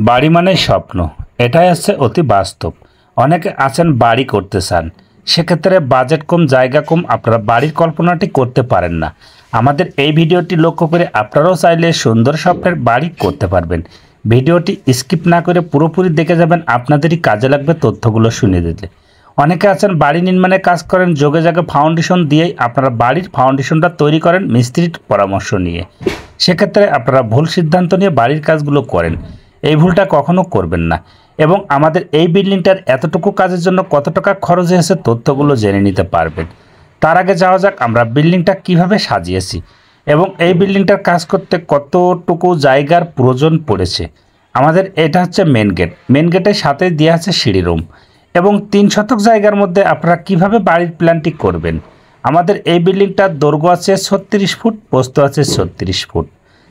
বাড়ি মানে স্বপ্ন, এটাই হচ্ছে অতি বাস্তব। অনেকে আছেন বাড়ি করতে চান, সেক্ষেত্রে বাজেট কম, জায়গা কম, আপনারা বাড়ির কল্পনাটি করতে পারেন না। আমাদের এই ভিডিওটি লক্ষ্য করে আপনারাও চাইলে সুন্দর স্বপ্নের বাড়ি করতে পারবেন। ভিডিওটি স্কিপ না করে পুরোপুরি দেখে যাবেন, আপনাদেরই কাজে লাগবে তথ্যগুলো শুনে দিতে। অনেকে আছেন বাড়ি নির্মাণে কাজ করেন, যোগে যোগে ফাউন্ডেশন দিয়েই আপনারা বাড়ির ফাউন্ডেশনটা তৈরি করেন মিস্ত্রির পরামর্শ নিয়ে। সেক্ষেত্রে আপনারা ভুল সিদ্ধান্ত নিয়ে বাড়ির কাজগুলো করেন, এই ভুলটা কখনো করবেন না। এবং আমাদের এই বিল্ডিংটার এতটুকু কাজের জন্য কত টাকা খরচ হয়েছে তথ্যগুলো জেনে নিতে পারবেন। তার আগে যাওয়া যাক আমরা বিল্ডিংটা কিভাবে সাজিয়েছি এবং এই বিল্ডিংটার কাজ করতে কতটুকু জায়গার প্রয়োজন পড়েছে। আমাদের এটা হচ্ছে মেন গেটের সাথে দেওয়া আছে সিঁড়ি রুম এবং 3 শতক জায়গার মধ্যে আপনারা কিভাবে বাড়ির প্ল্যানটি করবেন। আমাদের এই বিল্ডিংটার দৈর্ঘ্য আছে 36 ফুট, প্রস্থ আছে 36 ফুট,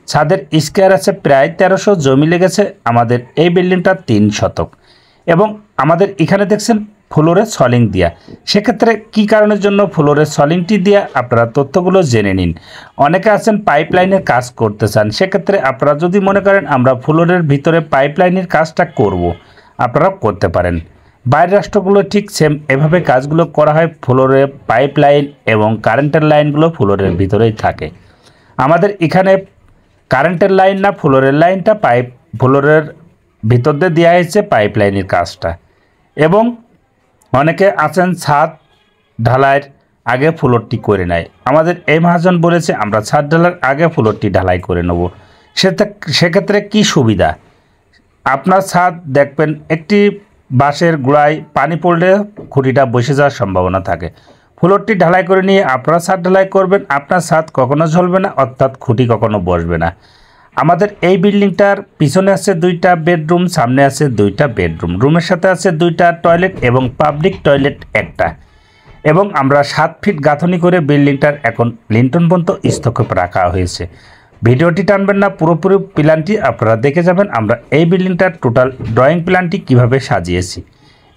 ছাদের স্কোয়ার আছে প্রায় 1300, জমি লেগেছে আমাদের এই বিল্ডিংটা 3 শতক। এবং আমাদের এখানে দেখছেন ফ্লোরে সলিং দেওয়া। সেক্ষেত্রে কি কারণের জন্য ফ্লোরে সলিংটি দেওয়া আপনারা তথ্যগুলো জেনে নিন। অনেকে আছেন পাইপলাইনের কাজ করতে চান, সেক্ষেত্রে আপনারা যদি মনে করেন আমরা ফ্লোরের ভিতরে পাইপলাইনের কাজটা করব, আপনারা করতে পারেন। বাইরের রাষ্ট্রগুলো ঠিক সেম এভাবে কাজগুলো করা হয়, ফ্লোরে পাইপলাইন এবং কারেন্টের লাইনগুলো ফ্লোরের ভিতরেই থাকে। আমাদের এখানে কারেন্টের লাইন না, ফ্লোরের লাইনটা ফ্লোরের ভিতর দিয়ে দেওয়া হয়েছে পাইপলাইনের কাজটা। এবং অনেকে আছেন ছাদ ঢালাইয়ের আগে ফ্লোরটি করে নেয়। আমাদের এই মহাজন বলেছে আমরা ছাদ ঢালার আগে ফ্লোরটি ঢালাই করে নেব। সেক্ষেত্রে কি সুবিধা, আপনার ছাদ দেখবেন একটি বাঁশের গোড়ায় পানি পড়লে খুঁটিটা বসে যাওয়ার সম্ভাবনা থাকে। ফ্লোরটি ঢালাই করে নিয়ে আপনারা ছাদ ঢালাই করবেন, আপনার ছাদ কখনো ঝলবে না, অর্থাৎ খুঁটি কখনো বসবে না। আমাদের এই বিল্ডিংটার পিছনে আছে 2টা বেডরুম, সামনে আছে 2টা বেডরুম, রুমের সাথে আছে 2টা টয়লেট এবং পাবলিক টয়লেট একটা। এবং আমরা 7 ফিট গাঁথনি করে বিল্ডিংটার এখন লিন্টন পর্যন্ত স্থপক রাখা হয়েছে। ভিডিওটি টানবেন না, পুরোপুরি প্ল্যানটি আপনারা দেখে যাবেন আমরা এই বিল্ডিংটার টোটাল ড্রয়িং প্ল্যানটি কিভাবে সাজিয়েছি।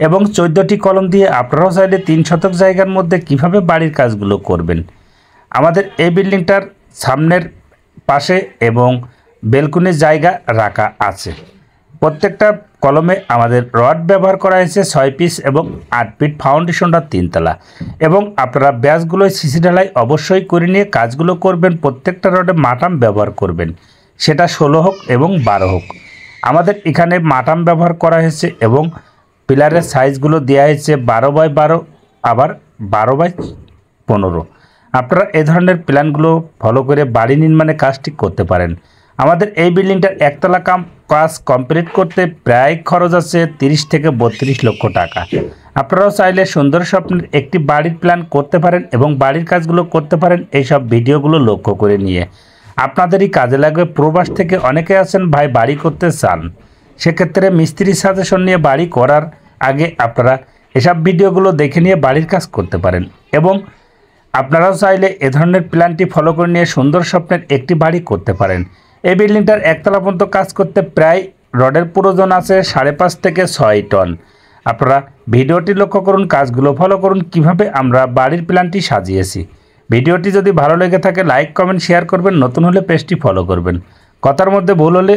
এবং 14টি কলম দিয়ে আপনারাও চাইলে 3 শতক জায়গার মধ্যে কিভাবে বাড়ির কাজগুলো করবেন। আমাদের এই বিল্ডিংটার সামনের পাশে এবং বেলকুনির জায়গা রাখা আছে। প্রত্যেকটা কলমে আমাদের রড ব্যবহার করা হয়েছে 6 পিস এবং 8 ফিট, ফাউন্ডেশনটা 3 তলা। এবং আপনারা ব্যাসগুলো সিসি ঢালাই অবশ্যই করে নিয়ে কাজগুলো করবেন। প্রত্যেকটা রডে মাটাম ব্যবহার করবেন, সেটা 16 হোক এবং 12 হোক। আমাদের এখানে মাটাম ব্যবহার করা হয়েছে এবং পিলারের সাইজগুলো দেওয়া হয়েছে 12x12 আবার 12x15। আপনারা এই ধরনের প্ল্যানগুলো ফলো করে বাড়ি নির্মাণে কাজটি করতে পারেন। আমাদের এই বিল্ডিংটার একতলা কাজ কমপ্লিট করতে প্রায় খরচ আছে 30 থেকে 32 লক্ষ টাকা। আপনারাও চাইলে সুন্দর স্বপ্নের একটি বাড়ির প্ল্যান করতে পারেন এবং বাড়ির কাজগুলো করতে পারেন এইসব ভিডিওগুলো লক্ষ্য করে নিয়ে। আপনাদেরই কাজে লাগবে। প্রবাস থেকে অনেকে আছেন ভাই বাড়ি করতে চান, সেক্ষেত্রে মিস্ত্রি সাজেশন নিয়ে বাড়ি করার আগে আপনারা এসব ভিডিওগুলো দেখে নিয়ে বাড়ির কাজ করতে পারেন। এবং আপনারাও চাইলে এ ধরনের প্ল্যানটি ফলো করে নিয়ে সুন্দর স্বপ্নের একটি বাড়ি করতে পারেন। এই বিল্ডিংটার একতলা পর্যন্ত কাজ করতে প্রায় রডের প্রয়োজন আছে 5.5 থেকে 6 টন। আপনারা ভিডিওটি লক্ষ্য করুন, কাজগুলো ফলো করুন, কিভাবে আমরা বাড়ির প্ল্যানটি সাজিয়েছি। ভিডিওটি যদি ভালো লেগে থাকে লাইক, কমেন্ট, শেয়ার করবেন, নতুন হলে পেজটি ফলো করবেন। কথার মধ্যে ভুল হলে